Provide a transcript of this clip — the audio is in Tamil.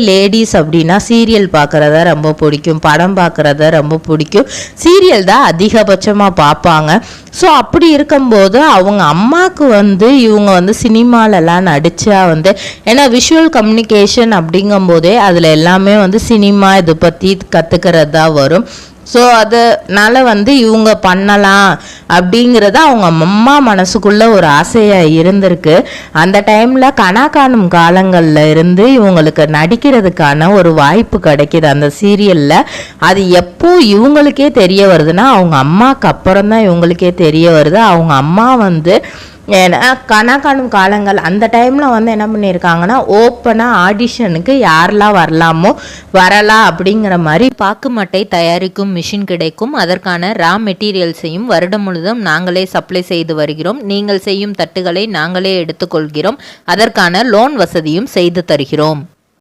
லேடிஸ் அப்படின்னா சீரியல் பார்க்குறத ரொம்ப பிடிக்கும், படம் பார்க்குறத ரொம்ப பிடிக்கும், சீரியல் தான் அதிகபட்சமாக பார்ப்பாங்க. ஸோ அப்படி இருக்கும்போது அவங்க அம்மாவுக்கு இவங்க சினிமாலெல்லாம் நடித்தா ஏன்னா விஷுவல் கம்யூனிகேஷன் அப்படிங்கும்போதே அதில் எல்லாமே சினிமா இதை பற்றி கற்றுக்கிறது தான் வரும். ஸோ அதனால இவங்க பண்ணலாம் அப்படிங்கிறத அவங்க அம்மா மனசுக்குள்ள ஒரு ஆசையாக இருந்திருக்கு. அந்த டைமில் கனாக்காணும் காலங்களில் இருந்து இவங்களுக்கு நடிக்கிறதுக்கான ஒரு வாய்ப்பு கிடைக்கிது அந்த சீரியலில். அது எப்போ இவங்களுக்கே தெரிய வருதுன்னா அவங்க அம்மாவுக்கு அப்புறம் தான் இவங்களுக்கே தெரிய வருது. அவங்க அம்மா ஏன்னா கனாக்காணும் காலங்கள் அந்த டைமில் என்ன பண்ணியிருக்காங்கன்னா ஓப்பனாக ஆடிஷனுக்கு யாரெல்லாம் வரலாம் அப்படிங்கிற மாதிரி பாக்குமட்டை தயாரிக்கும் மிஷின் கிடைக்கும். அதற்கான ரா மெட்டீரியல்ஸையும் வருடம் முழுதும் நாங்களே சப்ளை செய்து வருகிறோம். நீங்கள் செய்யும் தட்டுகளை நாங்களே எடுத்துக்கொள்கிறோம். அதற்கான லோன் வசதியும் செய்து தருகிறோம்.